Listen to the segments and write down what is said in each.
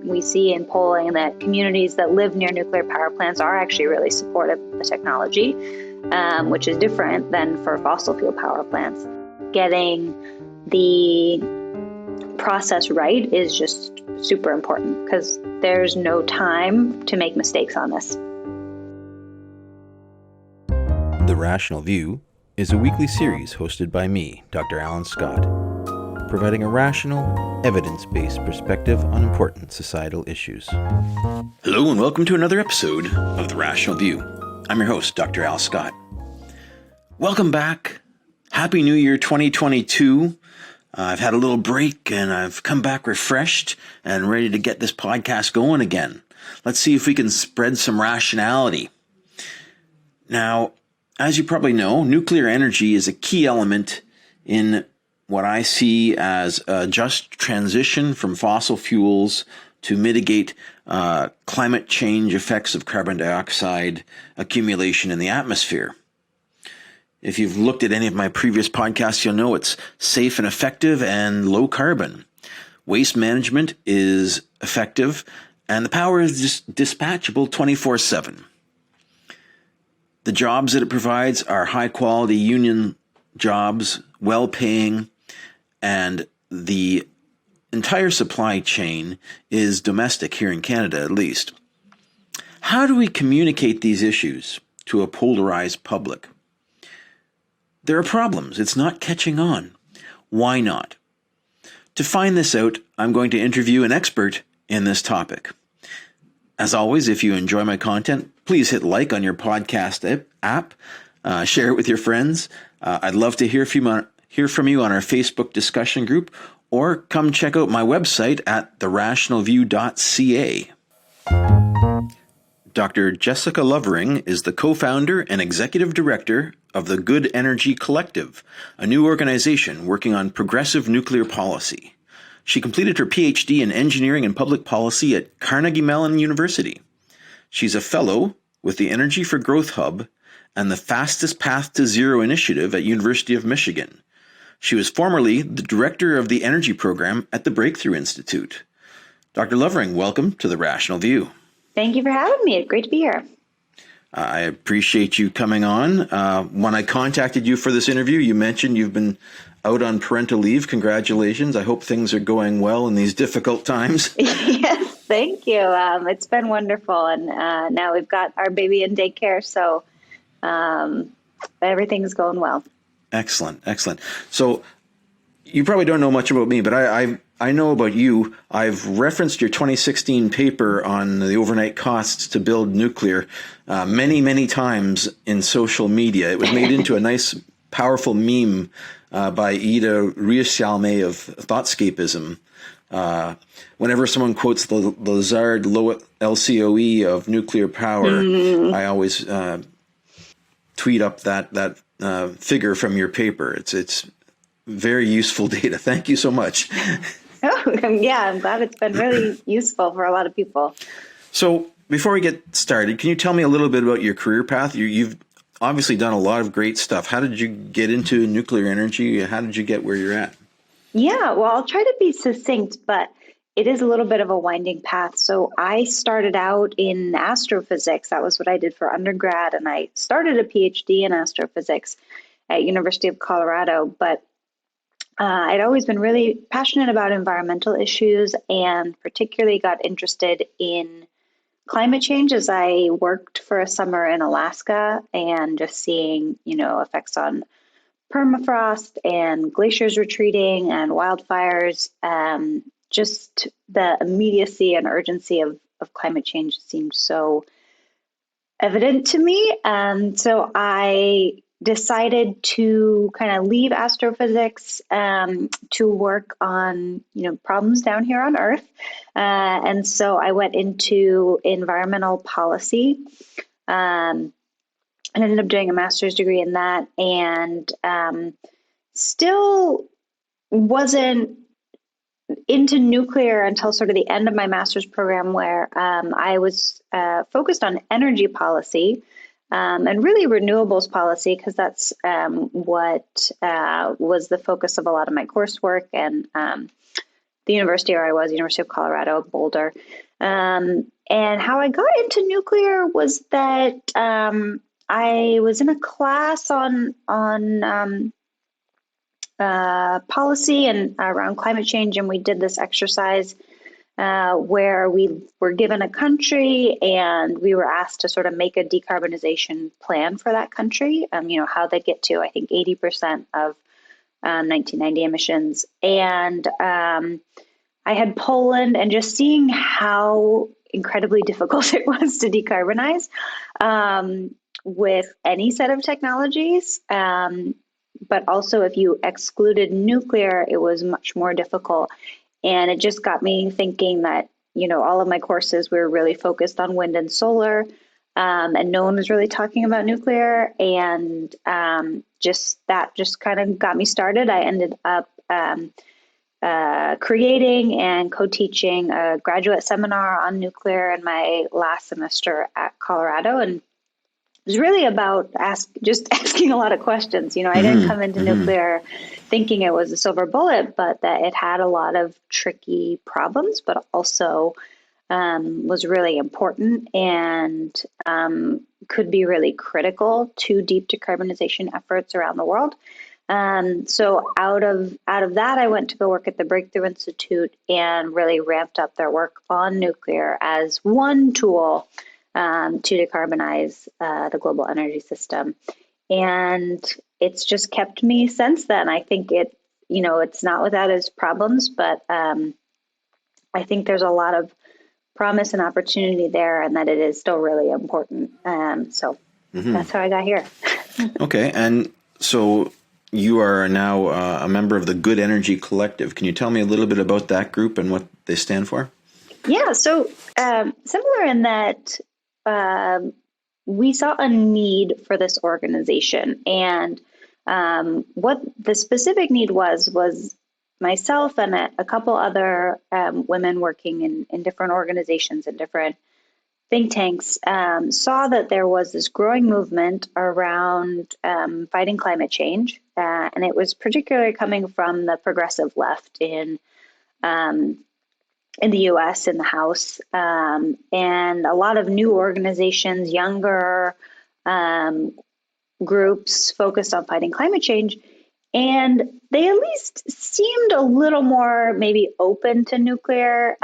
we see in polling that communities that live near nuclear power plants are actually really supportive of the technology, which is different than for fossil fuel power plants. Getting the process right is just super important because there's no time to make mistakes on this. The Rational View is a weekly series hosted by me, Dr. Alan Scott, providing a rational, evidence-based perspective on important societal issues. Hello and welcome to another episode of The Rational View. I'm your host, Dr. Al Scott. Welcome back. Happy New Year 2022. I've had a little break and I've come back refreshed and ready to get this podcast going again. Let's see if we can spread some rationality. Now, as you probably know, nuclear energy is a key element in what I see as a just transition from fossil fuels to mitigate climate change effects of carbon dioxide accumulation in the atmosphere. If you've looked at any of my previous podcasts, you'll know it's safe and effective and low carbon. Waste management is effective, and the power is just dispatchable 24/7. The jobs that it provides are high-quality union jobs, well-paying, and the entire supply chain is domestic here in Canada, at least. How do we communicate these issues to a polarized public? There are problems. It's not catching on. Why not? To find this out, I'm going to interview an expert in this topic. As always, if you enjoy my content, please hit like on your podcast app, share it with your friends. I'd love to hear from you on our Facebook discussion group, or come check out my website at TheRationalView.ca. Dr. Jessica Lovering is the co-founder and executive director of the Good Energy Collective, a new organization working on progressive nuclear policy. She completed her PhD in engineering and public policy at Carnegie Mellon University. She's a fellow with the Energy for Growth Hub and the Fastest Path to Zero initiative at University of Michigan. She was formerly the director of the energy program at the Breakthrough Institute. Dr. Lovering, welcome to The Rational View. Thank you for having me. It's great to be here. I appreciate you coming on. When I contacted you for this interview, you mentioned you've been out on parental leave. Congratulations. I hope things are going well in these difficult times. Yes, thank you. It's been wonderful. And now we've got our baby in daycare, so everything's going well. Excellent. So you probably don't know much about me, but I know about you. I've referenced your 2016 paper on the overnight costs to build nuclear many, many times in social media. It was made into a nice, powerful meme by Ida Rieshalme of Thoughtscapism. Whenever someone quotes the Lazard LCOE of nuclear power, I always tweet up that figure from your paper. It's very useful data. Thank you so much. Oh, yeah, I'm glad it's been really useful for a lot of people. So before we get started, can you tell me a little bit about your career path? You've obviously done a lot of great stuff. How did you get into nuclear energy? How did you get where you're at? Yeah, well, I'll try to be succinct, but it is a little bit of a winding path. So I started out in astrophysics. That was what I did for undergrad, and I started a PhD in astrophysics at University of Colorado, but I'd always been really passionate about environmental issues and particularly got interested in climate change as I worked for a summer in Alaska and just seeing, effects on permafrost and glaciers retreating and wildfires. Just the immediacy and urgency of climate change seemed so evident to me. And so I decided to kind of leave astrophysics to work on, problems down here on Earth. And so I went into environmental policy and ended up doing a master's degree in that, and still wasn't into nuclear until sort of the end of my master's program, where I was focused on energy policy. And really renewables policy, because that's what was the focus of a lot of my coursework. And the university where I was, University of Colorado, Boulder. And how I got into nuclear was that I was in a class on policy and around climate change, and we did this exercise where we were given a country and we were asked to sort of make a decarbonization plan for that country. How they get to, I think, 80% of 1990 emissions. And I had Poland, and just seeing how incredibly difficult it was to decarbonize with any set of technologies. But also, if you excluded nuclear, it was much more difficult. And it just got me thinking that, all of my courses were really focused on wind and solar, and no one was really talking about nuclear. And just kind of got me started. I ended up creating and co-teaching a graduate seminar on nuclear in my last semester at Colorado. And it was really about asking a lot of questions. I didn't come into nuclear thinking it was a silver bullet, but that it had a lot of tricky problems, but also was really important and could be really critical to deep decarbonization efforts around the world. So out of that, I went to go work at the Breakthrough Institute and really ramped up their work on nuclear as one tool to decarbonize the global energy system. And it's just kept me since then. I think it's not without its problems, but I think there's a lot of promise and opportunity there, and that it is still really important. So that's how I got here. Okay. And so you are now a member of the Good Energy Collective. Can you tell me a little bit about that group and what they stand for? Yeah. So similar in that we saw a need for this organization. And what the specific need was myself and a couple other women working in different organizations and different think tanks saw that there was this growing movement around fighting climate change. And it was particularly coming from the progressive left in the U.S., in the House, and a lot of new organizations, younger groups focused on fighting climate change. And they at least seemed a little more maybe open to nuclear.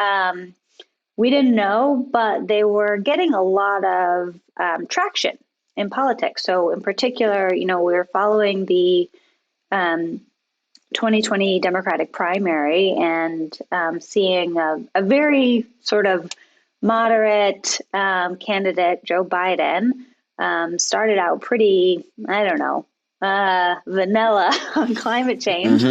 We didn't know, but they were getting a lot of traction in politics. So in particular, we were following the 2020 Democratic primary and seeing a very sort of moderate candidate, Joe Biden, started out pretty, vanilla on climate change.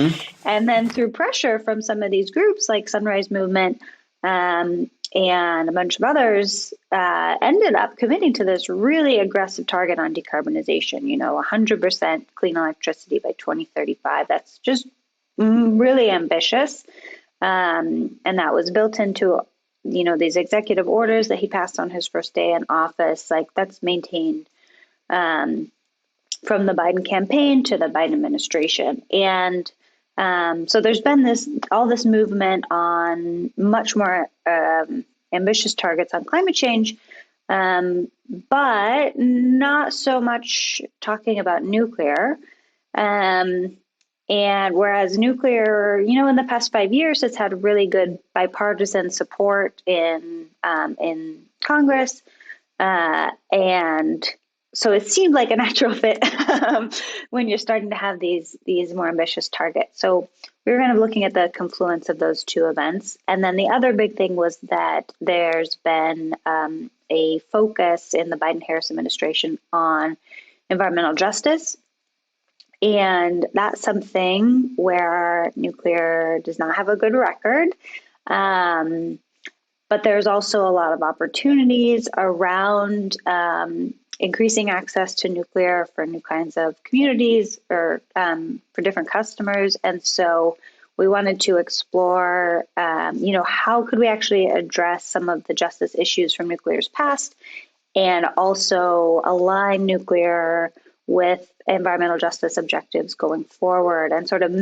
And then through pressure from some of these groups like Sunrise Movement and a bunch of others, ended up committing to this really aggressive target on decarbonization, 100% clean electricity by 2035. That's just really ambitious. And that was built into, these executive orders that he passed on his first day in office. Like, that's maintained from the Biden campaign to the Biden administration. And so there's been all this movement on much more ambitious targets on climate change, but not so much talking about nuclear. And whereas nuclear, in the past 5 years, it's had really good bipartisan support in Congress, and so it seemed like a natural fit when you're starting to have these more ambitious targets. So we were kind of looking at the confluence of those two events. And then the other big thing was that there's been a focus in the Biden-Harris administration on environmental justice. And that's something where nuclear does not have a good record. But there's also a lot of opportunities around increasing access to nuclear for new kinds of communities or for different customers. And so we wanted to explore, how could we actually address some of the justice issues from nuclear's past and also align nuclear with environmental justice objectives going forward and sort of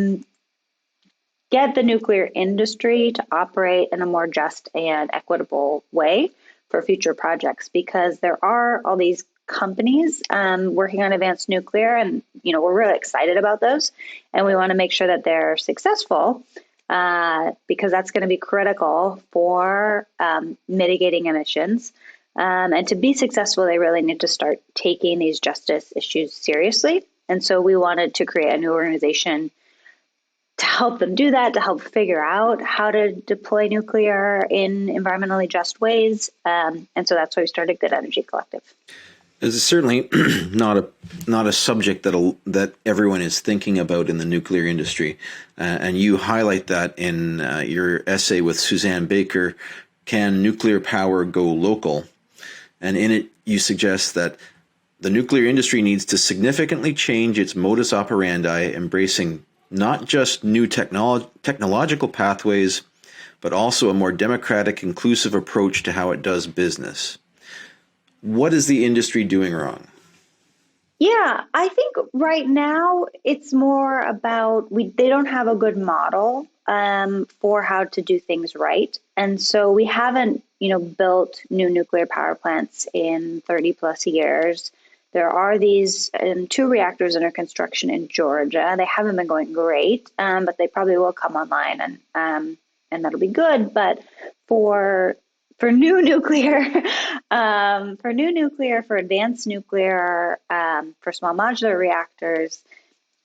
get the nuclear industry to operate in a more just and equitable way for future projects, because there are all these companies working on advanced nuclear, and we're really excited about those, and we want to make sure that they're successful, because that's going to be critical for mitigating emissions. And to be successful, they really need to start taking these justice issues seriously. And so we wanted to create a new organization to help them do that, to help figure out how to deploy nuclear in environmentally just ways. And so that's why we started Good Energy Collective. This is certainly not a subject that everyone is thinking about in the nuclear industry, and you highlight that in your essay with Suzanne Baker, "Can Nuclear Power Go Local?" And in it, you suggest that the nuclear industry needs to significantly change its modus operandi, embracing not just new technological pathways, but also a more democratic, inclusive approach to how it does business. What is the industry doing wrong? Yeah, I think right now it's more about they don't have a good model for how to do things right. And so we haven't, built new nuclear power plants in 30 plus years. There are these 2 reactors under construction in Georgia. They haven't been going great, but they probably will come online, and that'll be good. But for new nuclear, for advanced nuclear, for small modular reactors,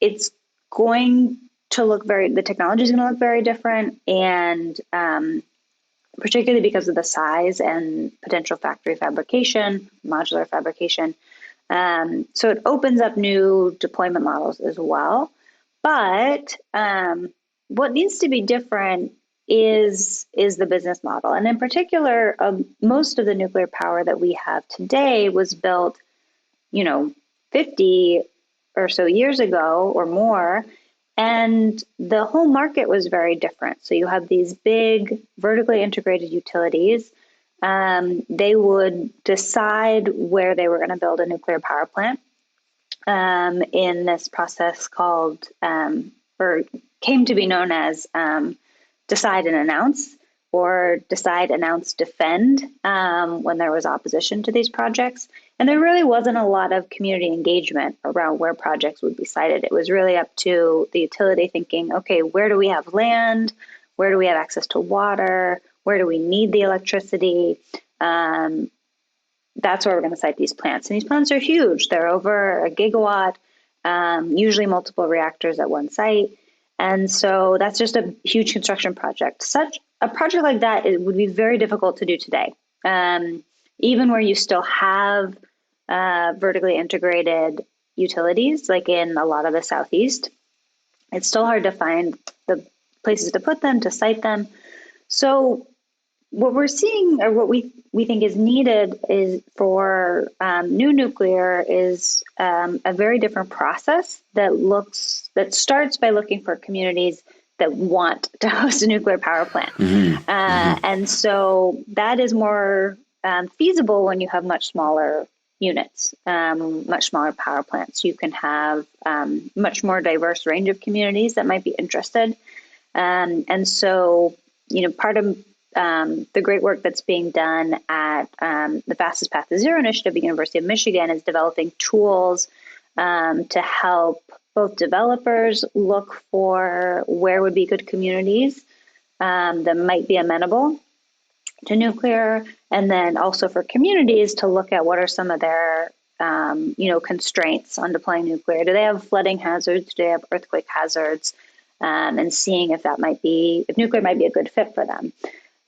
it's going to look the technology is going to look very different, and particularly because of the size and potential factory fabrication, modular fabrication. So it opens up new deployment models as well. But what needs to be different is the business model. And in particular, most of the nuclear power that we have today was built, 50 or so years ago or more. And the whole market was very different. So you have these big vertically integrated utilities. They would decide where they were going to build a nuclear power plant in this process called, or came to be known as decide and announce, or decide, announce, defend, when there was opposition to these projects. And there really wasn't a lot of community engagement around where projects would be sited. It was really up to the utility thinking, okay, where do we have land? Where do we have access to water? Where do we need the electricity? That's where we're going to site these plants. And these plants are huge. They're over a gigawatt, usually multiple reactors at one site. And so that's just a huge construction project. Such a project like that, it would be very difficult to do today. Even where you still have vertically integrated utilities, like in a lot of the Southeast, it's still hard to find the places to put them, to site them. So what we're seeing, or what we think is needed, is for new nuclear is a very different process that starts by looking for communities that want to host a nuclear power plant. And so that is more feasible when you have much smaller units, much smaller power plants. You can have much more diverse range of communities that might be interested. And so, part of the great work that's being done at the Fastest Path to Zero initiative at the University of Michigan is developing tools to help both developers look for where would be good communities that might be amenable to nuclear, and then also for communities to look at what are some of their constraints on deploying nuclear. Do they have flooding hazards? Do they have earthquake hazards? And seeing if nuclear might be a good fit for them.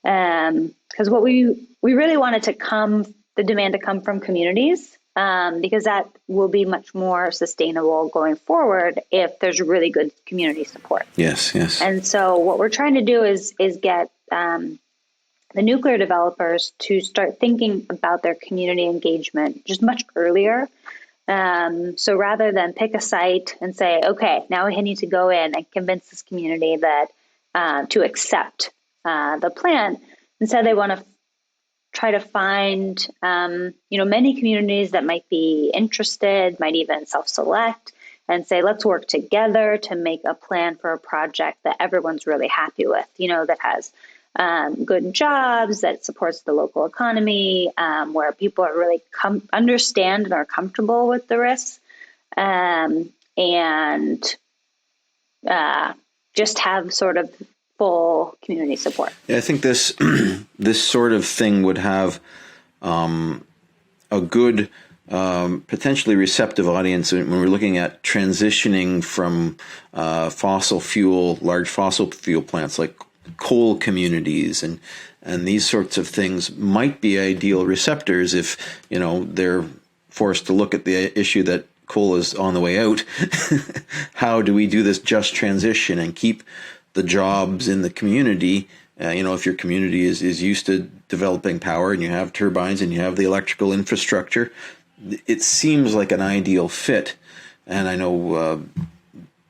Because what we really wanted the demand to come from communities, because that will be much more sustainable going forward if there's really good community support. Yes. And so what we're trying to do is get the nuclear developers to start thinking about their community engagement just much earlier. So rather than pick a site and say, okay, now we need to go in and convince this community that to accept the plan, instead they want to try to find many communities that might be interested, might even self-select, and say, let's work together to make a plan for a project that everyone's really happy with, that has good jobs, that supports the local economy, where people are really understand and are comfortable with the risks, and just have sort of full community support. Yeah, I think this this sort of thing would have a good, potentially receptive audience when we're looking at transitioning from large fossil fuel plants like coal communities and these sorts of things might be ideal receptors if, they're forced to look at the issue that coal is on the way out. How do we do this just transition and keep the jobs in the community? If your community is used to developing power and you have turbines and you have the electrical infrastructure, it seems like an ideal fit. And I know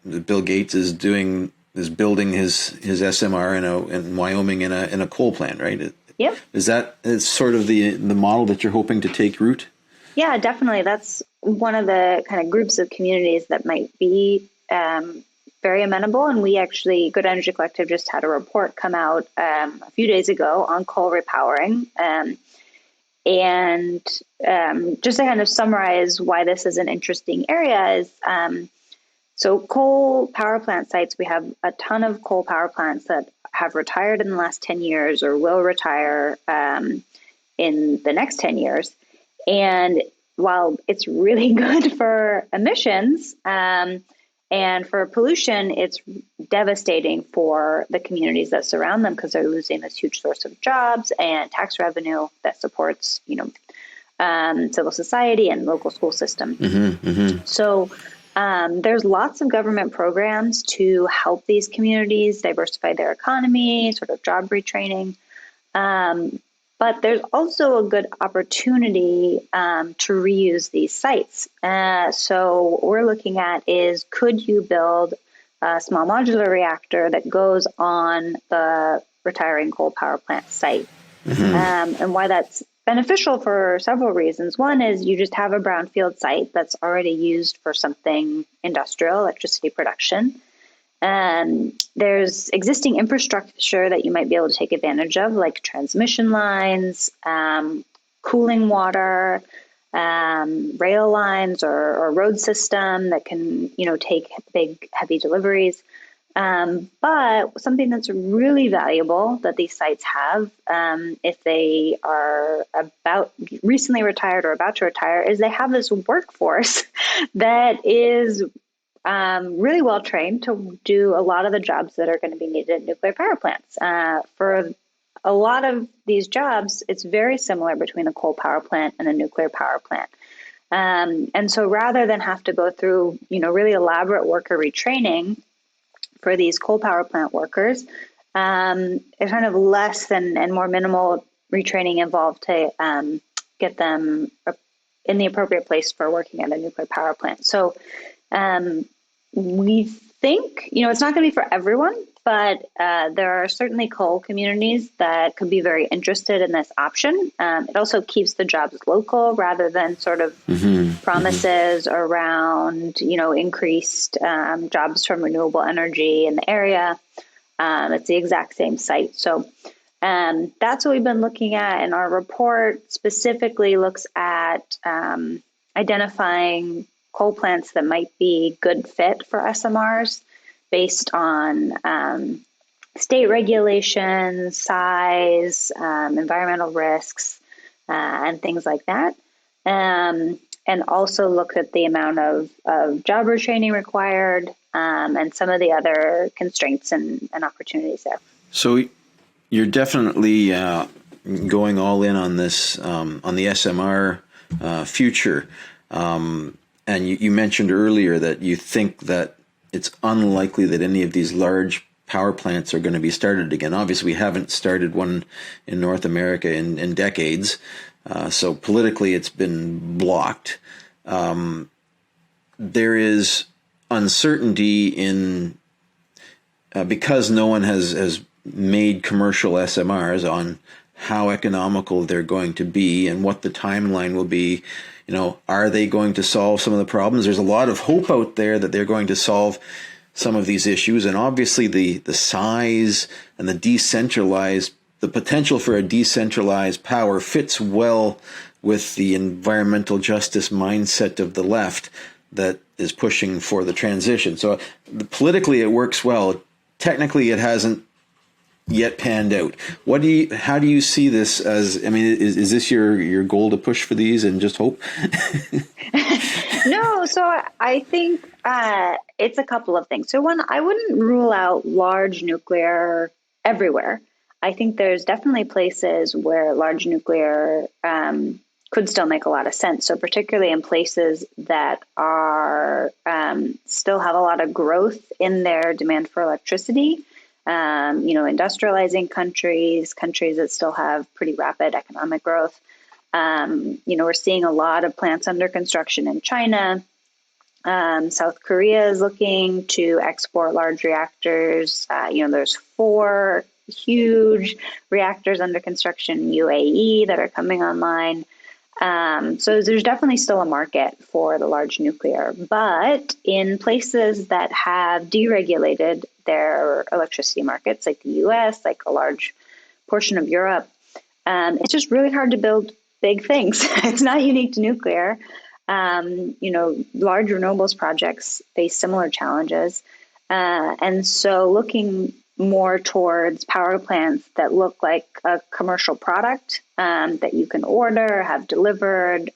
Bill Gates is building his SMR in Wyoming in a coal plant, right? Yep. Is sort of the model that you're hoping to take root? Yeah, definitely. That's one of the kind of groups of communities that might be very amenable. And we actually, Good Energy Collective just had a report come out a few days ago on coal repowering. And just to kind of summarize why this is an interesting area is, so coal power plant sites, we have a ton of coal power plants that have retired in the last 10 years or will retire in the next 10 years. And while it's really good for emissions and for pollution, it's devastating for the communities that surround them because they're losing this huge source of jobs and tax revenue that supports, civil society and local school system. Mm-hmm, mm-hmm. So there's lots of government programs to help these communities diversify their economy, sort of job retraining. But there's also a good opportunity to reuse these sites. So what we're looking at is, could you build a small modular reactor that goes on the retiring coal power plant site? Mm-hmm. And why that's beneficial for several reasons. One is you just have a brownfield site that's already used for something industrial, electricity production. There's existing infrastructure that you might be able to take advantage of, like transmission lines, cooling water, rail lines or road system that can, take big, heavy deliveries. But something that's really valuable that these sites have, if they are recently retired or about to retire, is they have this workforce that is really well trained to do a lot of the jobs that are going to be needed at nuclear power plants. For a lot of these jobs, it's very similar between a coal power plant and a nuclear power plant. And so rather than have to go through, really elaborate worker retraining for these coal power plant workers, there's kind of less and more minimal retraining involved to get them in the appropriate place for working at a nuclear power plant. So we think, it's not going to be for everyone, but there are certainly coal communities that could be very interested in this option. It also keeps the jobs local rather than sort of promises around, increased jobs from renewable energy in the area. It's the exact same site. So that's what we've been looking at. And our report specifically looks at identifying coal plants that might be good fit for SMRs based on state regulations, size, environmental risks, and things like that. And also look at the amount of job retraining required and some of the other constraints and opportunities there. So you're definitely going all in on this, on the SMR future. And you mentioned earlier that you think that it's unlikely that any of these large power plants are going to be started again. Obviously, we haven't started one in North America in decades, so politically it's been blocked. There is uncertainty in because no one has made commercial SMRs on how economical they're going to be and what the timeline will be. Are they going to solve some of the problems? There's a lot of hope out there that they're going to solve some of these issues, and obviously the size and the potential for a decentralized power fits well with the environmental justice mindset of the left that is pushing for the transition. So politically it works well. Technically it hasn't yet panned out. How do you see this as, is this your goal to push for these and just hope? No, so I think it's a couple of things. So one, I wouldn't rule out large nuclear everywhere. I think there's definitely places where large nuclear could still make a lot of sense. So particularly in places that are still have a lot of growth in their demand for electricity. Industrializing countries that still have pretty rapid economic growth. We're seeing a lot of plants under construction in China. South Korea is looking to export large reactors. There's 4 huge reactors under construction in UAE that are coming online. So there's definitely still a market for the large nuclear, but in places that have deregulated their electricity markets, like the US, like a large portion of Europe, it's just really hard to build big things. It's not unique to nuclear. Large renewables projects face similar challenges. And so looking more towards power plants that look like a commercial product that you can order, have delivered,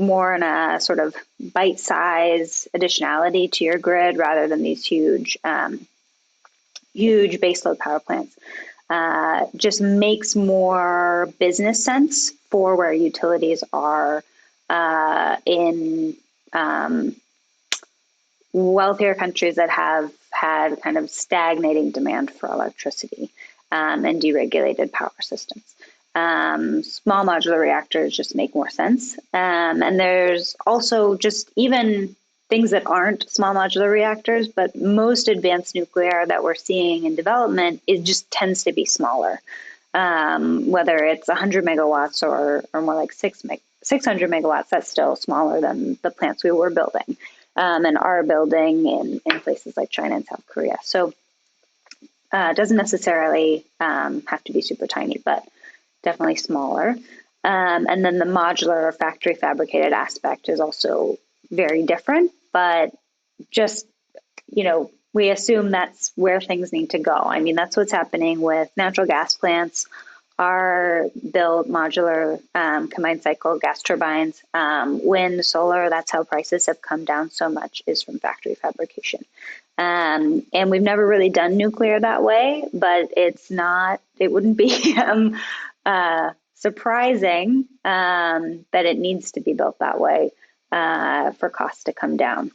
more in a sort of bite-size additionality to your grid rather than these huge baseload power plants. Just makes more business sense for where utilities are in wealthier countries that have had kind of stagnating demand for electricity and deregulated power systems. Small modular reactors just make more sense. And there's also just even things that aren't small modular reactors, but most advanced nuclear that we're seeing in development, it just tends to be smaller. Whether it's 100 megawatts or more like 600 megawatts, that's still smaller than the plants we were building and are building in places like China and South Korea. So it doesn't necessarily have to be super tiny, but definitely smaller. And then the modular or factory fabricated aspect is also very different, but just, we assume that's where things need to go. I mean, that's what's happening with natural gas plants are built modular combined cycle gas turbines. Wind, solar, that's how prices have come down so much is from factory fabrication. And we've never really done nuclear that way, but it wouldn't be surprising that it needs to be built that way for costs to come down.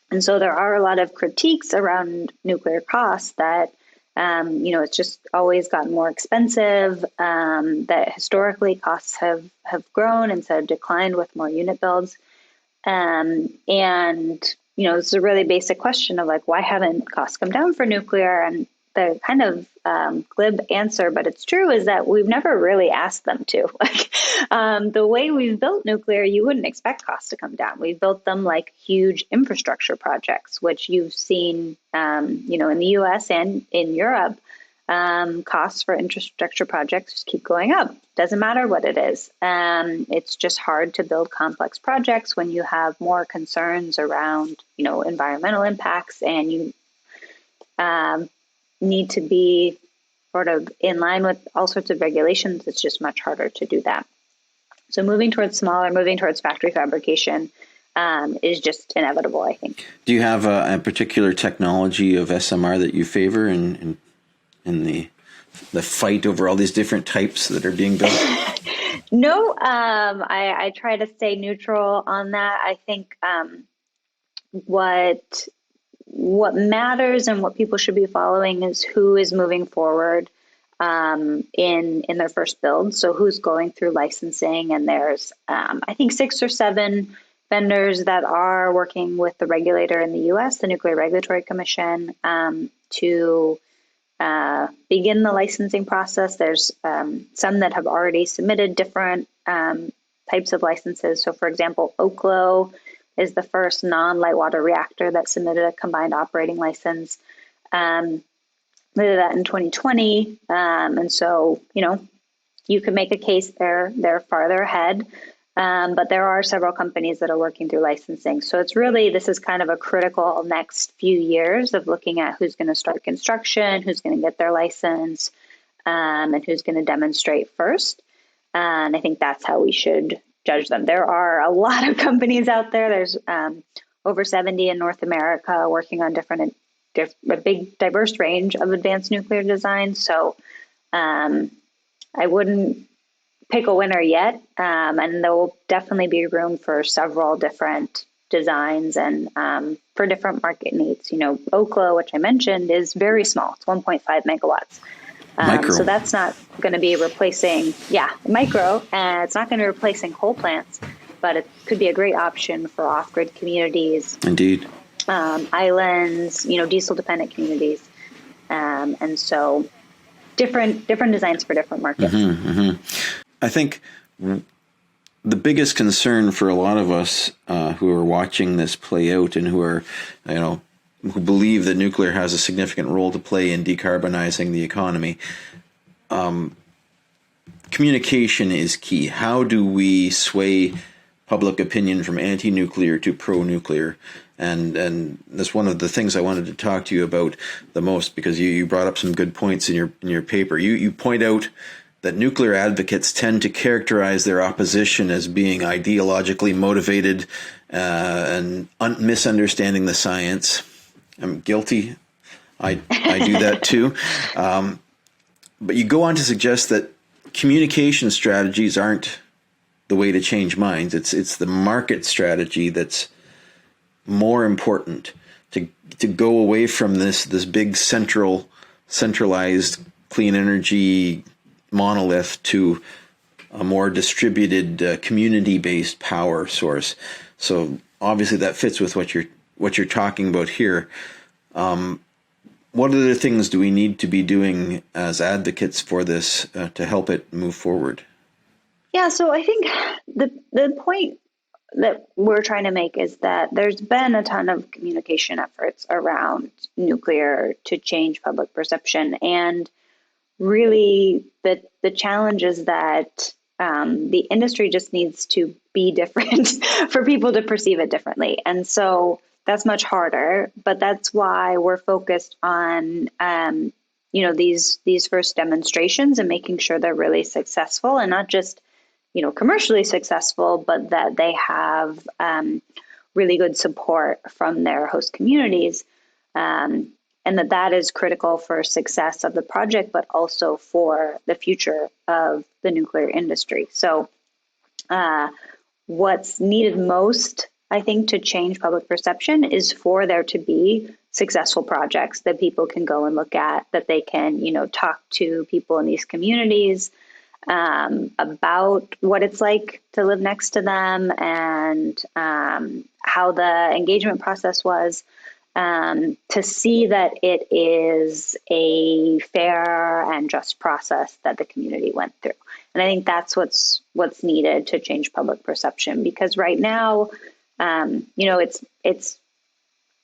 And so there are a lot of critiques around nuclear costs that, it's just always gotten more expensive, that historically costs have grown instead of declined with more unit builds. And, it's a really basic question of why haven't costs come down for nuclear? And the kind of glib answer, but it's true, is that we've never really asked them to. The way we've built nuclear, you wouldn't expect costs to come down. We've built them like huge infrastructure projects, which you've seen, in the US and in Europe. Costs for infrastructure projects just keep going up. Doesn't matter what it is. It's just hard to build complex projects when you have more concerns around, environmental impacts, and you need to be sort of in line with all sorts of regulations. It's just much harder to do that. So moving towards factory fabrication is just inevitable, I think. Do you have a particular technology of SMR that you favor in the fight over all these different types that are being built? No, I try to stay neutral on that. I think what matters and what people should be following is who is moving forward in their first build. So who's going through licensing, and there's I think 6 or 7 vendors that are working with the regulator in the US, the Nuclear Regulatory Commission, to begin the licensing process. There's some that have already submitted different types of licenses. So, for example, Oklo is the first non-light water reactor that submitted a combined operating license. They did that in 2020. And so, you can make a case they're farther ahead. But there are several companies that are working through licensing. So this is kind of a critical next few years of looking at who's going to start construction, who's going to get their license, and who's going to demonstrate first. And I think that's how we should judge them. There are a lot of companies out there. There's over 70 in North America working on a big diverse range of advanced nuclear designs. So I wouldn't pick a winner yet, and there will definitely be room for several different designs and for different market needs. Oklo, which I mentioned, is very small. It's 1.5 megawatts. So that's not going to be replacing, micro, and it's not going to be replacing coal plants, but it could be a great option for off-grid communities. Indeed. Islands, diesel-dependent communities. And so different designs for different markets. Mm-hmm, mm-hmm. I think the biggest concern for a lot of us who are watching this play out and who are, who believe that nuclear has a significant role to play in decarbonizing the economy, communication is key. How do we sway public opinion from anti-nuclear to pro-nuclear? And that's one of the things I wanted to talk to you about the most, because you brought up some good points in your paper. You point out that nuclear advocates tend to characterize their opposition as being ideologically motivated and misunderstanding the science. I'm guilty. I do that too. But you go on to suggest that communication strategies aren't the way to change minds. It's the market strategy that's more important, to go away from this big centralized clean energy monolith to a more distributed community-based power source. So obviously that fits with what you're talking about here. What other things do we need to be doing as advocates for this to help it move forward? Yeah, so I think the point that we're trying to make is that there's been a ton of communication efforts around nuclear to change public perception, and really the challenge is that the industry just needs to be different for people to perceive it differently. And so that's much harder, but that's why we're focused on these first demonstrations and making sure they're really successful, and not just commercially successful, but that they have really good support from their host communities. And that is critical for success of the project, but also for the future of the nuclear industry. So what's needed most, I think, to change public perception is for there to be successful projects that people can go and look at, that they can, talk to people in these communities about what it's like to live next to them, and how the engagement process was. To see that it is a fair and just process that the community went through. And I think that's what's needed to change public perception, because right now, it's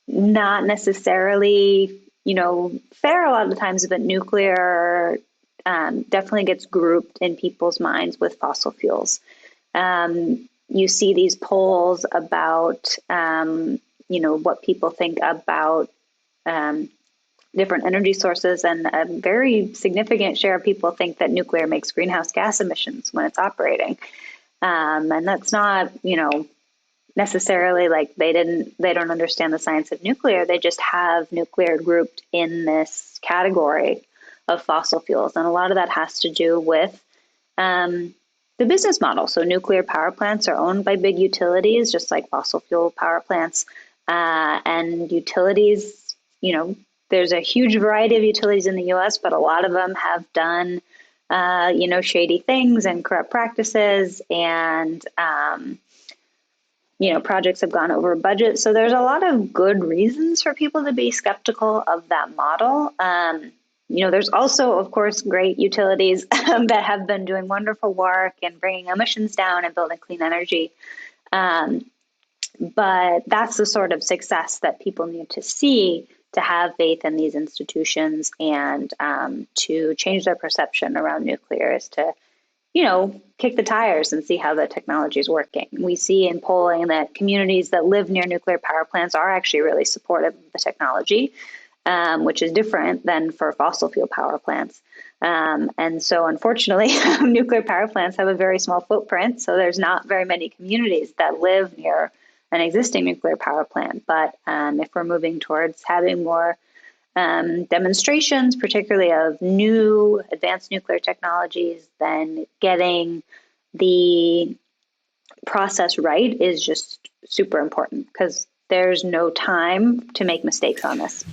not necessarily, fair a lot of the times, but nuclear definitely gets grouped in people's minds with fossil fuels. You see these polls about what people think about different energy sources, and a very significant share of people think that nuclear makes greenhouse gas emissions when it's operating. And that's not, necessarily like they don't understand the science of nuclear. They just have nuclear grouped in this category of fossil fuels. And a lot of that has to do with the business model. So nuclear power plants are owned by big utilities, just like fossil fuel power plants. And utilities, there's a huge variety of utilities in the U.S., but a lot of them have done, shady things and corrupt practices, and, projects have gone over budget. So there's a lot of good reasons for people to be skeptical of that model. there's also, of course, great utilities that have been doing wonderful work and bringing emissions down and building clean energy. But that's the sort of success that people need to see to have faith in these institutions and to change their perception around nuclear, is to, kick the tires and see how the technology is working. We see in polling that communities that live near nuclear power plants are actually really supportive of the technology, which is different than for fossil fuel power plants. And so unfortunately, nuclear power plants have a very small footprint. So there's not very many communities that live near an existing nuclear power plant. But if we're moving towards having more demonstrations, particularly of new advanced nuclear technologies, then getting the process right is just super important, because there's no time to make mistakes on this.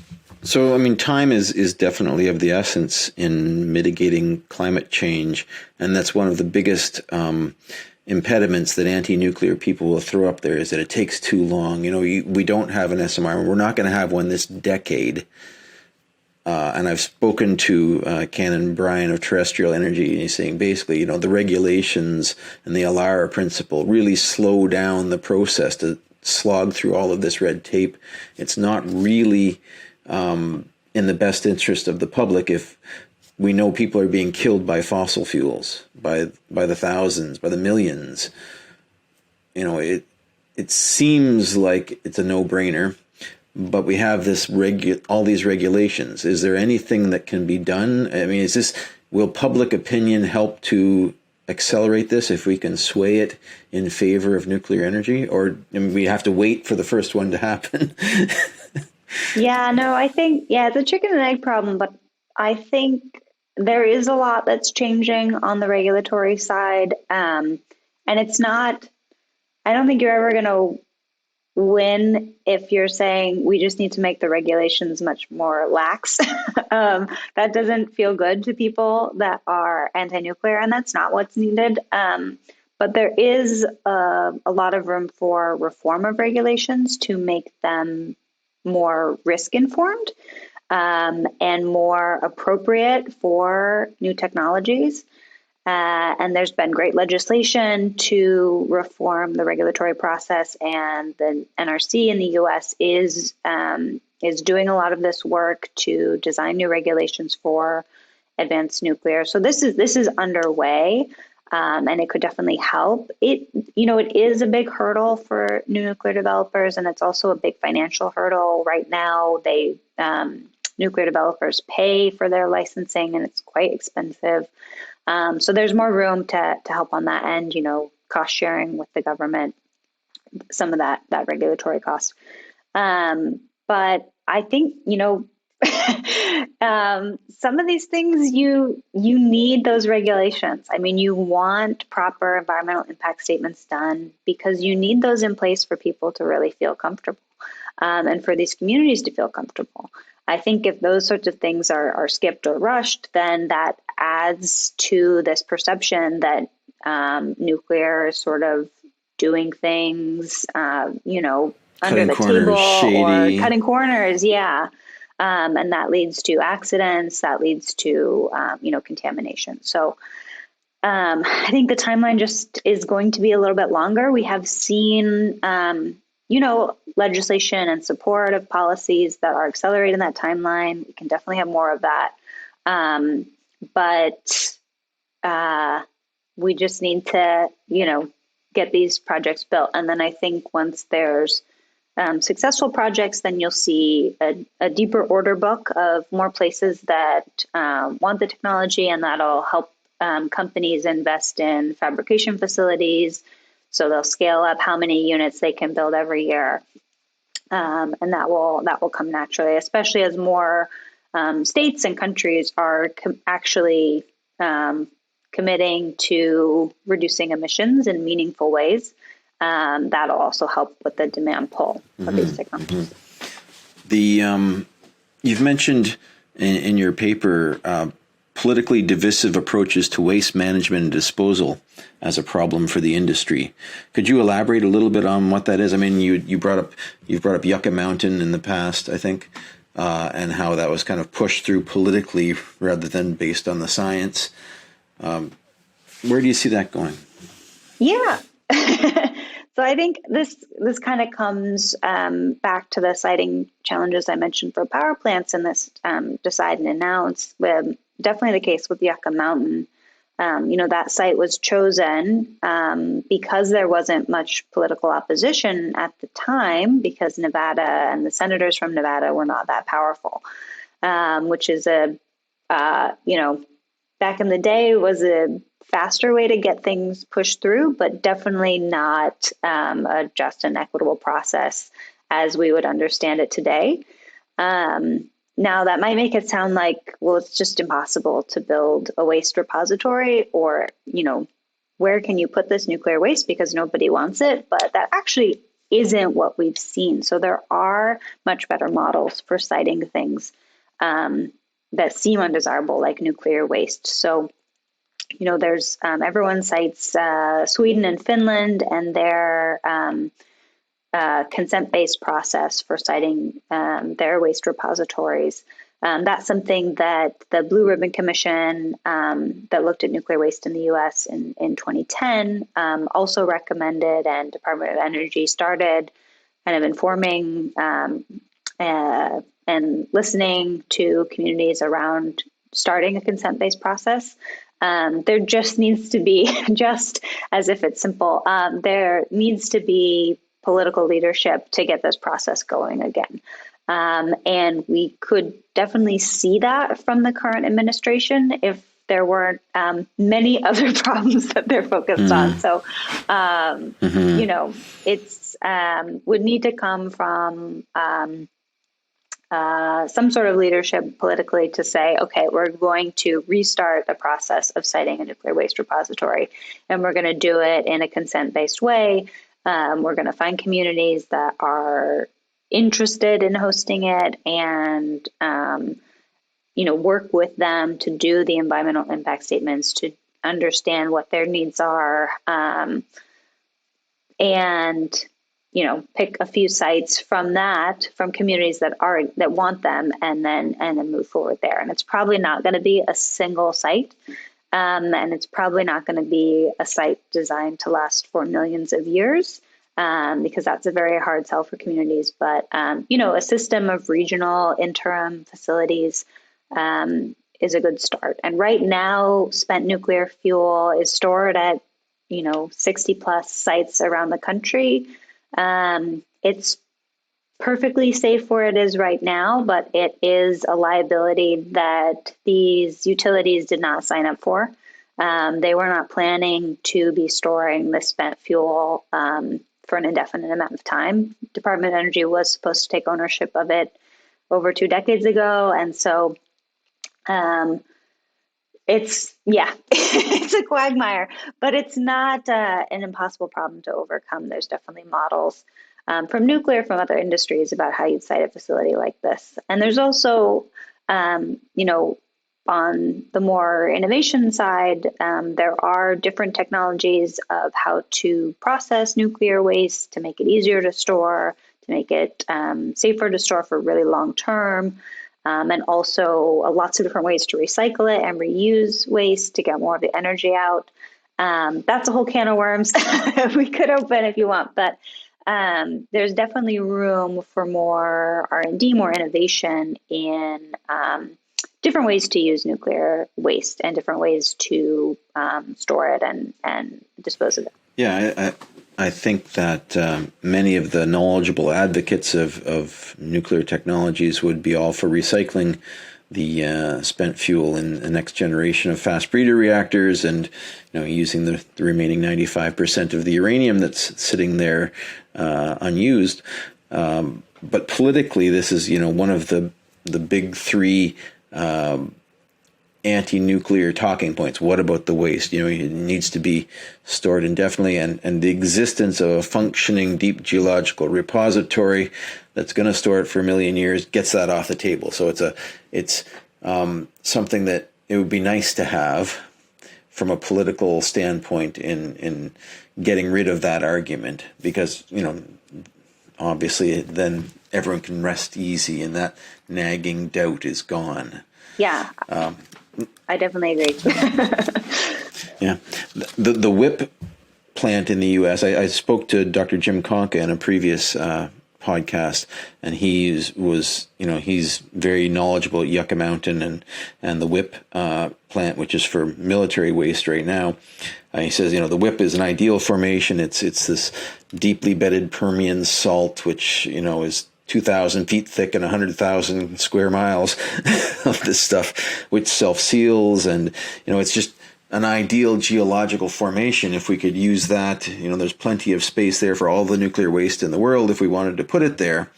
So, I mean, time is definitely of the essence in mitigating climate change, and that's one of the biggest impediments that anti-nuclear people will throw up there, is that it takes too long. We don't have an SMR. We're not going to have one this decade. And I've spoken to Canon Brian of Terrestrial Energy, and he's saying basically, the regulations and the ALARA principle really slow down the process to slog through all of this red tape. It's not really in the best interest of the public if we know people are being killed by fossil fuels, by the thousands, by the millions. It seems like it's a no-brainer. But we have all these regulations. Is there anything that can be done? I mean, will public opinion help to accelerate this if we can sway it in favor of nuclear energy? Or we have to wait for the first one to happen? Yeah, no, I think, it's a chicken and egg problem, but I think there is a lot that's changing on the regulatory side. And it's not, I don't think you're ever going to win if you're saying we just need to make the regulations much more lax. That doesn't feel good to people that are anti-nuclear, and that's not what's needed. But there is a lot of room for reform of regulations to make them more risk-informed and more appropriate for new technologies. And there's been great legislation to reform the regulatory process, and the NRC in the U.S. is doing a lot of this work to design new regulations for advanced nuclear. So this is underway, and it could definitely help. It is a big hurdle for new nuclear developers, and it's also a big financial hurdle. Right now, nuclear developers pay for their licensing, and it's quite expensive. So there's more room to help on that end, cost sharing with the government, some of that regulatory cost. But I think, some of these things you need those regulations. I mean, you want proper environmental impact statements done because you need those in place for people to really feel comfortable, and for these communities to feel comfortable. I think if those sorts of things are skipped or rushed, then that adds to this perception that nuclear is sort of doing things, under the table, shady, or cutting corners. Yeah. And that leads to accidents, that leads to, contamination. So I think the timeline just is going to be a little bit longer. We have seen, legislation and support of policies that are accelerating that timeline. We can definitely have more of that. But we just need to, get these projects built. And then I think once there's successful projects, then you'll see a deeper order book of more places that want the technology, and that'll help companies invest in fabrication facilities. So they'll scale up how many units they can build every year. And that will come naturally, especially as more states and countries are actually committing to reducing emissions in meaningful ways. That'll also help with the demand pull of these technologies. You've mentioned in your paper politically divisive approaches to waste management and disposal as a problem for the industry. Could you elaborate a little bit on what that is? I mean, you've brought up Yucca Mountain in the past, I think. and how that was kind of pushed through politically rather than based on the science. Where do you see that going? Yeah. So I think this kind of comes back to the siting challenges I mentioned for power plants and this decide and announce. Definitely the case with Yucca Mountain. That site was chosen because there wasn't much political opposition at the time, because Nevada and the senators from Nevada were not that powerful, which is back in the day was a faster way to get things pushed through, but definitely not a just and equitable process as we would understand it today. Now, that might make it sound like, well, it's just impossible to build a waste repository, or, where can you put this nuclear waste because nobody wants it? But that actually isn't what we've seen. So there are much better models for siting things that seem undesirable, like nuclear waste. So, there's everyone cites Sweden and Finland and their consent-based process for siting their waste repositories. That's something that the Blue Ribbon Commission that looked at nuclear waste in the U.S. in 2010 also recommended, and Department of Energy started kind of informing and listening to communities around starting a consent-based process. There just needs to be, just as if it's simple, there needs to be political leadership to get this process going again. And we could definitely see that from the current administration if there weren't many other problems that they're focused on. So, it's would need to come from some sort of leadership politically to say, okay, we're going to restart the process of siting a nuclear waste repository, and we're going to do it in a consent-based way. We're going to find communities that are interested in hosting it and, work with them to do the environmental impact statements, to understand what their needs are, and pick a few sites from communities that want them, and then move forward there. And it's probably not going to be a single site. And it's probably not going to be a site designed to last for millions of years, because that's a very hard sell for communities. But, a system of regional interim facilities is a good start. And right now, spent nuclear fuel is stored at, 60 plus sites around the country. It's perfectly safe where it is right now, but it is a liability that these utilities did not sign up for. They were not planning to be storing the spent fuel for an indefinite amount of time. Department of Energy was supposed to take ownership of it over 2 decades ago. And so it's a quagmire, but it's not an impossible problem to overcome. There's definitely models from nuclear, from other industries about how you'd site a facility like this. And there's also, on the more innovation side, there are different technologies of how to process nuclear waste to make it easier to store, to make it safer to store for really long term, and also lots of different ways to recycle it and reuse waste to get more of the energy out. That's a whole can of worms we could open if you want, but there's definitely room for more R&D, more innovation in different ways to use nuclear waste and different ways to store it and dispose of it. Yeah, I think that many of the knowledgeable advocates of nuclear technologies would be all for recycling the spent fuel in the next generation of fast breeder reactors, and using the remaining 95% of the uranium that's sitting there unused. But politically, this is one of the big three anti-nuclear talking points. What about the waste? It needs to be stored indefinitely, and the existence of a functioning deep geological repository that's going to store it for 1 million years gets that off the table. So it's something that it would be nice to have from a political standpoint in getting rid of that argument, because obviously then everyone can rest easy and that nagging doubt is gone. Yeah, I definitely agree. Yeah. The WIP plant in the U.S., I spoke to Dr. Jim Conca in a previous podcast, and he's very knowledgeable at Yucca Mountain and the WIP plant, which is for military waste right now. He says, the WIP is an ideal formation. It's this deeply bedded Permian salt, which, is 2,000 feet thick and 100,000 square miles of this stuff, which self-seals. And, it's just an ideal geological formation. If we could use that, there's plenty of space there for all the nuclear waste in the world if we wanted to put it there.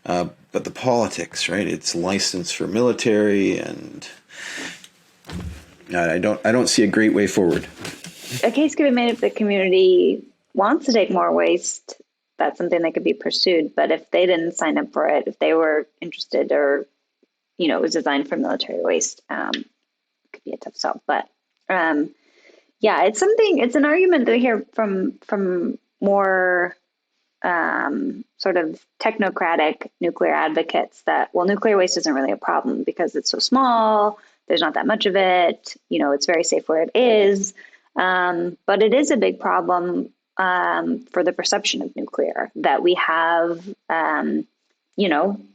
But the politics, right? It's licensed for military, and I don't see a great way forward. A case could be made if the community wants to take more waste. That's something that could be pursued. But if they didn't sign up for it, if they were interested, or it was designed for military waste, it could be a tough sell. But it's an argument that we hear from more sort of technocratic nuclear advocates that, well, nuclear waste isn't really a problem because it's so small, there's not that much of it, it's very safe where it is. But it is a big problem for the perception of nuclear, that we have,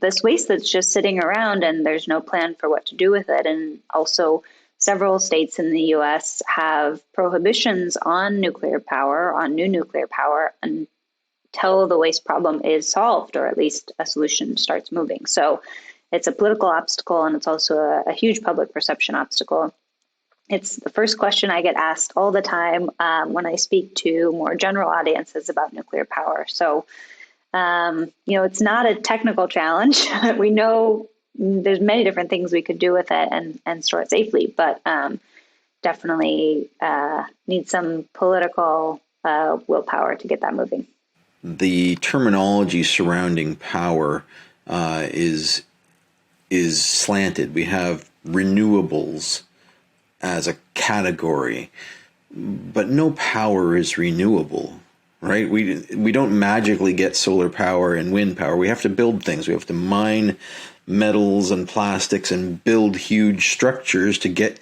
this waste that's just sitting around and there's no plan for what to do with it. And also, several states in the U.S. have prohibitions on nuclear power, on new nuclear power, until the waste problem is solved, or at least a solution starts moving. So it's a political obstacle, and it's also a huge public perception obstacle. It's the first question I get asked all the time when I speak to more general audiences about nuclear power. So, it's not a technical challenge. We know there's many different things we could do with it and store it safely, but definitely need some political willpower to get that moving. The terminology surrounding power is slanted. We have renewables as a category, but no power is renewable, right? We don't magically get solar power and wind power. We have to build things. We have to mine metals and plastics and build huge structures to get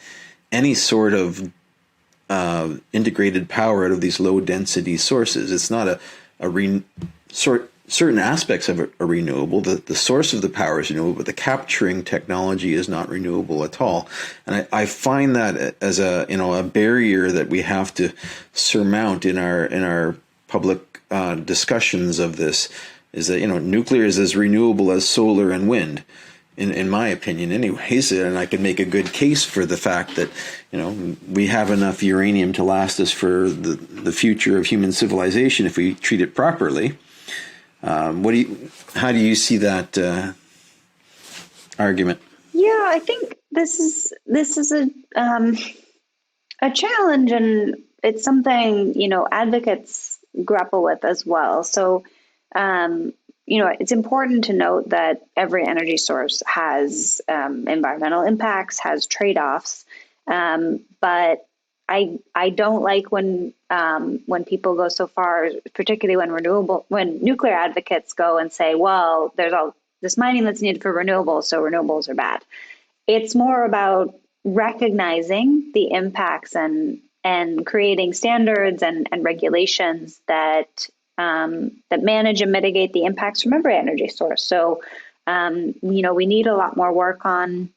any sort of integrated power out of these low density sources. It's not certain aspects of it are renewable. The source of the power is renewable, but the capturing technology is not renewable at all. And I find that as a barrier that we have to surmount in our public discussions of this, is that nuclear is as renewable as solar and wind, in my opinion, anyways. And I can make a good case for the fact that we have enough uranium to last us for the future of human civilization if we treat it properly. How do you see that argument? Yeah, I think this is a challenge, and it's something advocates grapple with as well. So, it's important to note that every energy source has environmental impacts, has trade-offs, but I don't like when people go so far, particularly when nuclear advocates go and say, well, there's all this mining that's needed for renewables, so renewables are bad. It's more about recognizing the impacts and creating standards and regulations that manage and mitigate the impacts from every energy source. So, we need a lot more work on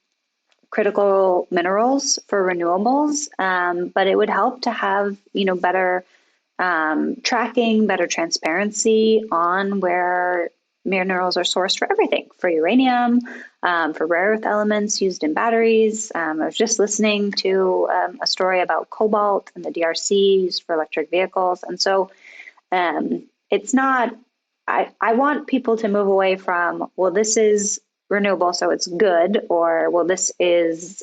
critical minerals for renewables, but it would help to have, better tracking, better transparency on where minerals are sourced for everything, for uranium, for rare earth elements used in batteries. I was just listening to a story about cobalt in the DRC used for electric vehicles. And so it's not, I want people to move away from, well, this is renewable, so it's good, or, well, this is,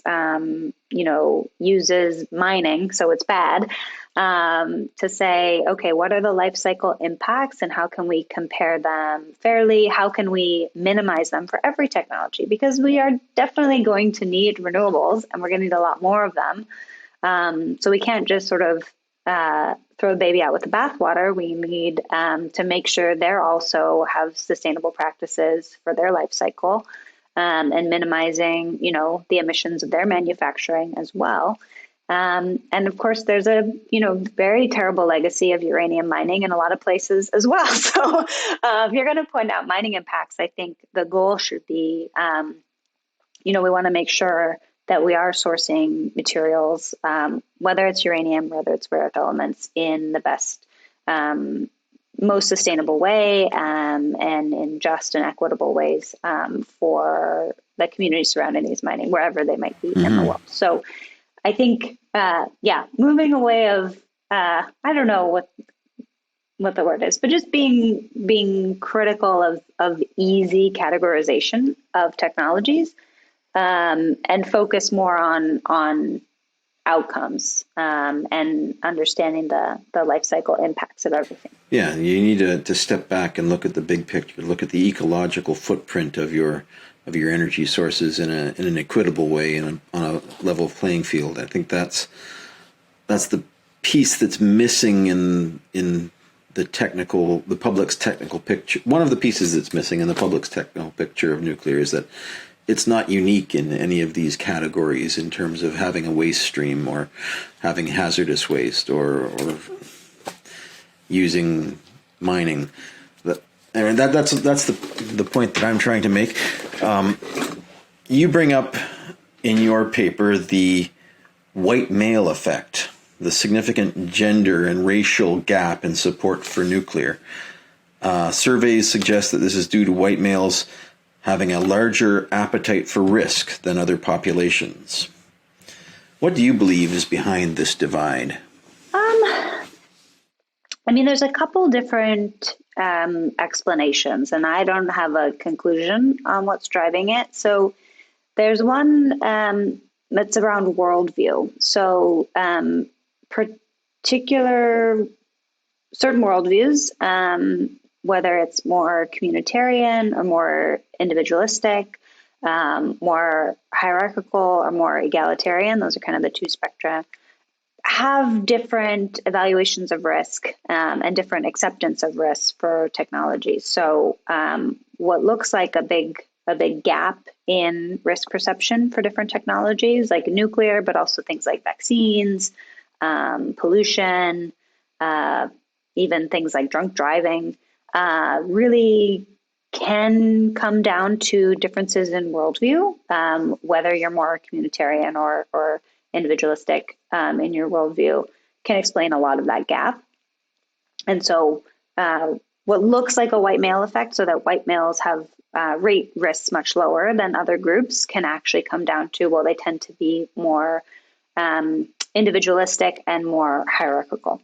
uses mining, so it's bad, to say, okay, what are the life cycle impacts and how can we compare them fairly? How can we minimize them for every technology? Because we are definitely going to need renewables, and we're going to need a lot more of them. So we can't just sort of throw the baby out with the bathwater. We need to make sure they're also have sustainable practices for their life cycle, and minimizing, the emissions of their manufacturing as well. And of course, there's a, very terrible legacy of uranium mining in a lot of places as well. So if you're going to point out mining impacts, I think the goal should be, we want to make sure that we are sourcing materials, whether it's uranium, whether it's rare earth elements, in the best, most sustainable way, and in just and equitable ways for the communities surrounding these mining, wherever they might be in the world. So I think, moving away of, I don't know what the word is, but just being critical of easy categorization of technologies, and focus more on outcomes, and understanding the life cycle impacts of everything. Yeah, you need to step back and look at the big picture, look at the ecological footprint of your energy sources in an equitable way and on a level playing field. I think that's the piece that's missing in the public's technical picture. One of the pieces that's missing in the public's technical picture of nuclear is that it's not unique in any of these categories in terms of having a waste stream or having hazardous waste or using mining. And that's the point that I'm trying to make. You bring up in your paper the white male effect, the significant gender and racial gap in support for nuclear. Surveys suggest that this is due to white males having a larger appetite for risk than other populations. What do you believe is behind this divide? There's a couple different explanations, and I don't have a conclusion on what's driving it. So there's one that's around worldview. So particular certain worldviews, whether it's more communitarian or more individualistic, more hierarchical or more egalitarian, those are kind of the two spectra, have different evaluations of risk, and different acceptance of risk for technology. So what looks like a big gap in risk perception for different technologies like nuclear, but also things like vaccines, pollution, even things like drunk driving, really can come down to differences in worldview, whether you're more communitarian or individualistic in your worldview, can explain a lot of that gap. And so what looks like a white male effect, so that white males have rate risks much lower than other groups, can actually come down to, well, they tend to be more individualistic and more hierarchical.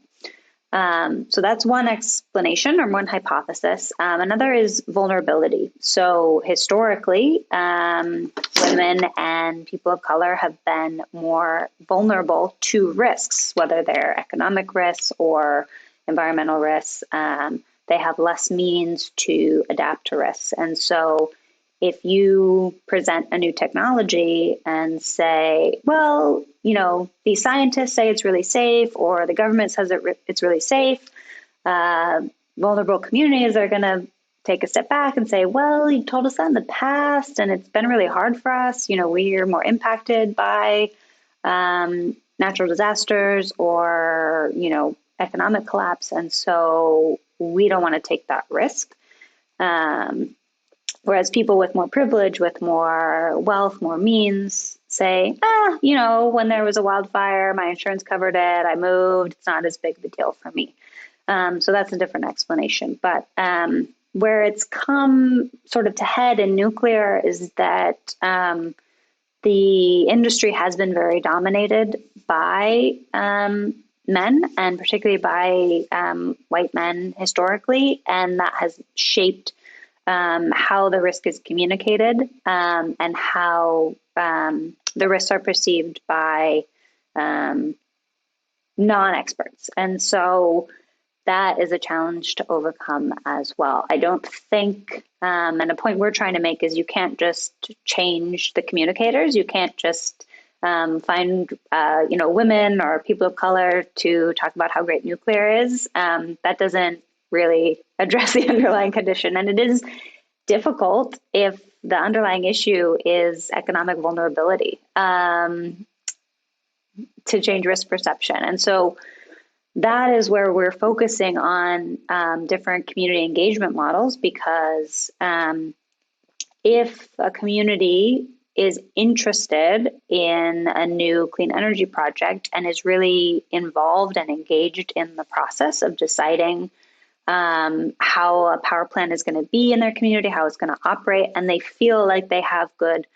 So that's one explanation or one hypothesis. Another is vulnerability. So historically, women and people of color have been more vulnerable to risks, whether they're economic risks or environmental risks. They have less means to adapt to risks. And so if you present a new technology and say, well, these scientists say it's really safe, or the government says it's really safe, vulnerable communities are going to take a step back and say, well, you told us that in the past, and it's been really hard for us. We are more impacted by natural disasters or, economic collapse. And so we don't want to take that risk. Whereas people with more privilege, with more wealth, more means say, when there was a wildfire, my insurance covered it, I moved, it's not as big of a deal for me. So that's a different explanation. But where it's come sort of to head in nuclear is that the industry has been very dominated by men, and particularly by white men historically, and that has shaped how the risk is communicated, and how the risks are perceived by non-experts. And so that is a challenge to overcome as well. I don't think, and a point we're trying to make is you can't just change the communicators. You can't just find, women or people of color to talk about how great nuclear is. That doesn't really address the underlying condition. And it is difficult if the underlying issue is economic vulnerability, to change risk perception. And so that is where we're focusing on different community engagement models, because if a community is interested in a new clean energy project and is really involved and engaged in the process of deciding how a power plant is going to be in their community, how it's going to operate, and they feel like they have good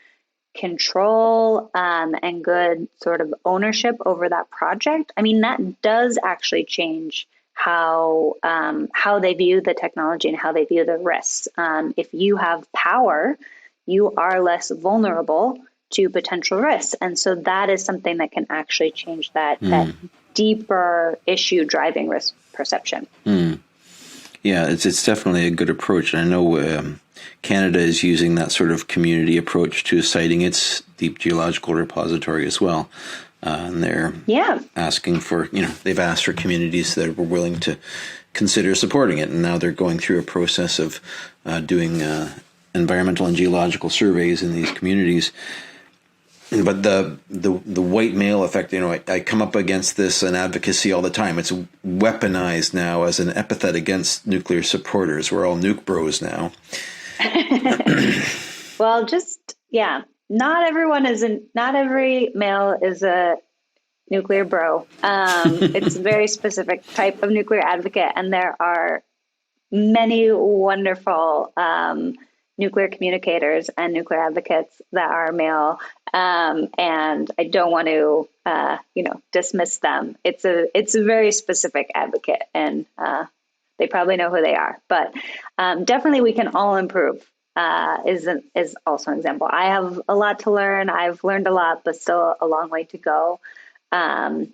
control and good sort of ownership over that project, I mean, that does actually change how they view the technology and how they view the risks. If you have power, you are less vulnerable to potential risks. And so that is something that can actually change that deeper issue driving risk perception. Yeah, it's definitely a good approach. And I know Canada is using that sort of community approach to citing its deep geological repository as well. And they're asking for, they've asked for communities that were willing to consider supporting it. And now they're going through a process of doing environmental and geological surveys in these communities. But the white male effect, I come up against this in advocacy all the time. It's weaponized now as an epithet against nuclear supporters. We're all nuke bros now. Well, not every male is a nuclear bro. It's a very specific type of nuclear advocate, and there are many wonderful nuclear communicators and nuclear advocates that are male, and I don't want to, dismiss them. It's a very specific advocate, and they probably know who they are. But definitely, we can all improve. Is also an example. I have a lot to learn. I've learned a lot, but still a long way to go. And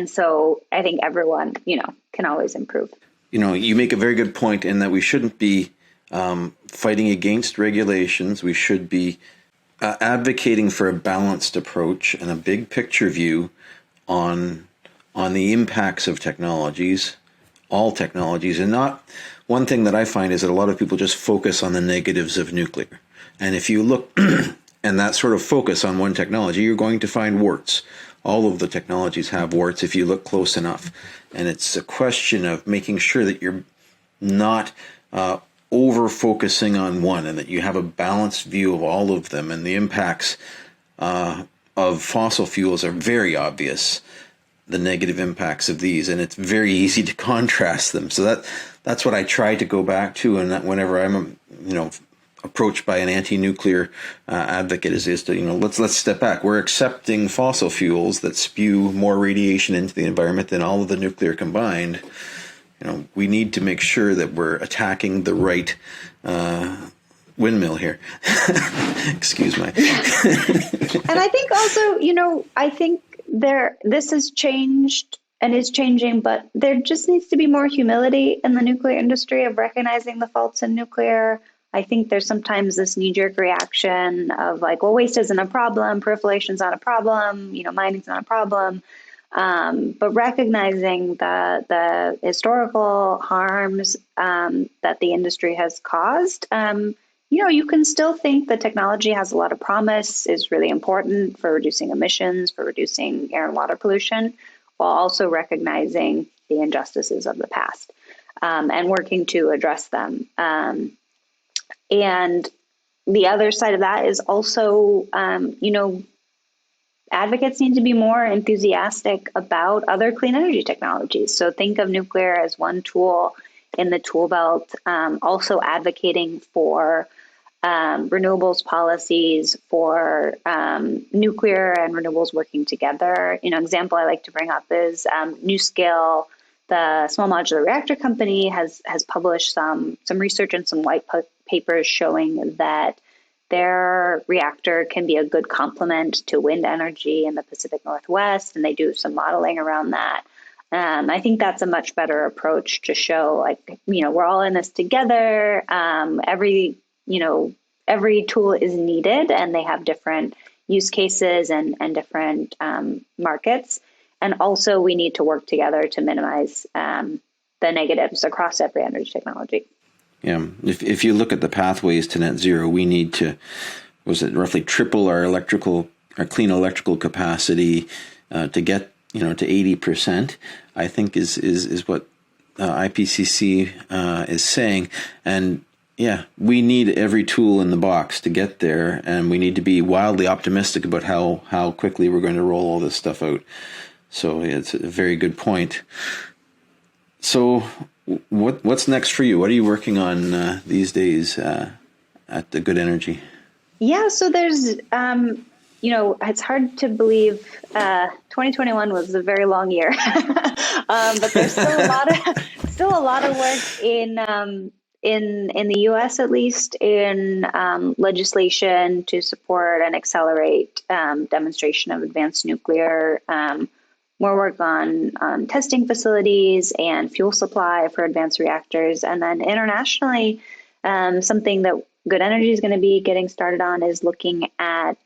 so I think everyone, can always improve. You make a very good point in that we shouldn't be fighting against regulations. We should be advocating for a balanced approach and a big picture view on the impacts of technologies, all technologies, and not one thing that I find is that a lot of people just focus on the negatives of nuclear. And if you look and that sort of focus on one technology, you're going to find warts. All of the technologies have warts if you look close enough. And it's a question of making sure that you're not over-focusing on one and that you have a balanced view of all of them. And the impacts of fossil fuels are very obvious, the negative impacts of these, and it's very easy to contrast them. So that's what I try to go back to, and that whenever I'm approached by an anti-nuclear advocate is to let's step back. We're accepting fossil fuels that spew more radiation into the environment than all of the nuclear combined. We need to make sure that we're attacking the right windmill here. Excuse me. And I think also, I think this has changed and is changing, but there just needs to be more humility in the nuclear industry of recognizing the faults in nuclear. I think there's sometimes this knee-jerk reaction of waste isn't a problem, proliferation's not a problem, mining's not a problem. But recognizing the historical harms that the industry has caused, you can still think the technology has a lot of promise, is really important for reducing emissions, for reducing air and water pollution, while also recognizing the injustices of the past and working to address them. And the other side of that is also, advocates need to be more enthusiastic about other clean energy technologies. So think of nuclear as one tool in the tool belt, also advocating for renewables policies, for nuclear and renewables working together. Example I like to bring up is NuScale, the small modular reactor company, has published some research and some white papers showing that their reactor can be a good complement to wind energy in the Pacific Northwest, and they do some modeling around that. I think that's a much better approach to show, we're all in this together. Every tool is needed, and they have different, use cases and different markets. And also we need to work together to minimize the negatives across every energy technology. Yeah, if you look at the pathways to net zero, we need to, roughly triple our clean electrical capacity to get to 80%. I think is what IPCC is saying, and yeah, we need every tool in the box to get there, and we need to be wildly optimistic about how quickly we're going to roll all this stuff out. So it's a very good point. So what's next for you? What are you working on these days at the Good Energy? Yeah, so there's, it's hard to believe 2021 was a very long year, but there's still a lot of work in the U.S. at least in legislation to support and accelerate demonstration of advanced nuclear. More work on testing facilities and fuel supply for advanced reactors. And then internationally, something that Good Energy is going to be getting started on is looking at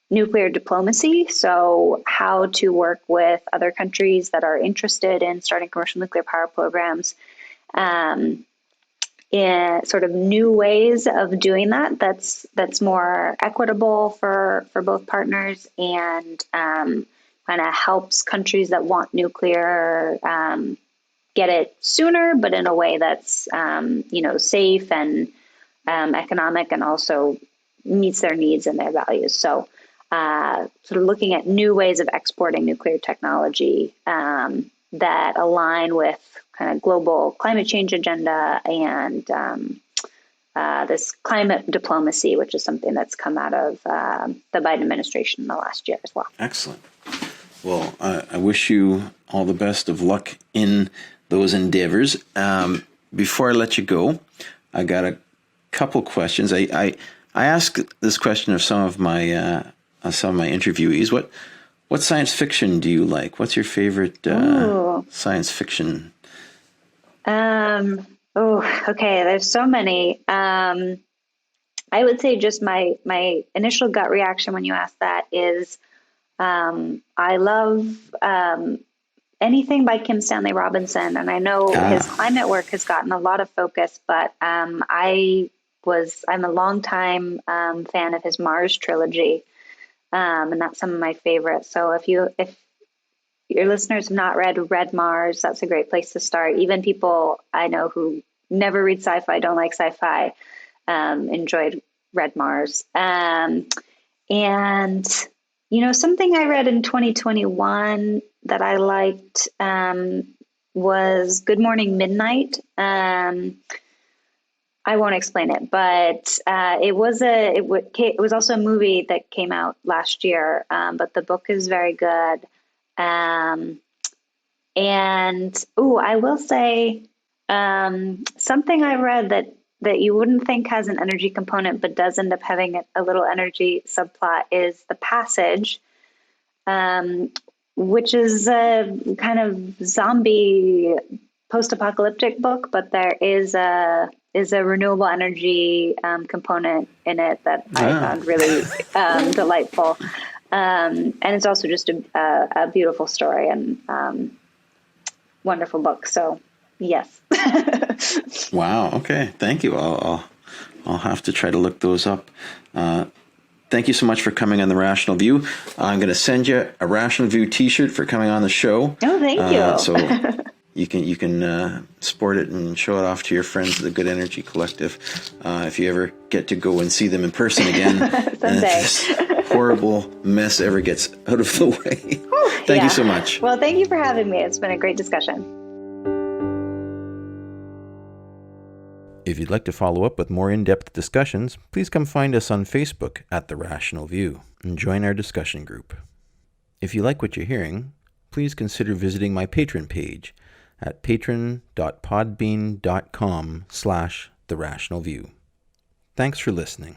nuclear diplomacy. So how to work with other countries that are interested in starting commercial nuclear power programs in sort of new ways of doing that. That's more equitable for both partners and kind of helps countries that want nuclear get it sooner, but in a way that's safe and economic, and also meets their needs and their values. So sort of looking at new ways of exporting nuclear technology that align with kind of global climate change agenda and this climate diplomacy, which is something that's come out of the Biden administration in the last year as well. Excellent. Well, I wish you all the best of luck in those endeavors. Before I let you go, I got a couple questions. I ask this question of some of my interviewees. What science fiction do you like? What's your favorite science fiction? Okay. There's so many. I would say just my initial gut reaction when you ask that is I love anything by Kim Stanley Robinson, and I know his climate work has gotten a lot of focus, but I'm a longtime fan of his Mars trilogy, and that's some of my favorites. So if your listeners have not read Mars, that's a great place to start. Even people I know who never read sci-fi, don't like sci-fi, read Mars. And something I read in 2021 that I liked was Good Morning Midnight. I won't explain it, but it was also a movie that came out last year, but the book is very good. I will say something I read that you wouldn't think has an energy component, but does end up having a little energy subplot is The Passage, which is a kind of zombie post-apocalyptic book, but there is a renewable energy component in it that I found really delightful. And it's also just a beautiful story and wonderful book. So yes. Wow. Okay. Thank you. I'll have to try to look those up. Thank you so much for coming on The Rational View. I'm going to send you a Rational View T-shirt for coming on the show. Oh, thank you. So you can sport it and show it off to your friends at the Good Energy Collective if you ever get to go and see them in person again. And if this horrible mess ever gets out of the way. Thank you so much. Well, thank you for having me. It's been a great discussion. If you'd like to follow up with more in-depth discussions, please come find us on Facebook at The Rational View and join our discussion group. If you like what you're hearing, please consider visiting my Patreon page at patron.podbean.com/TheRationalView. Thanks for listening.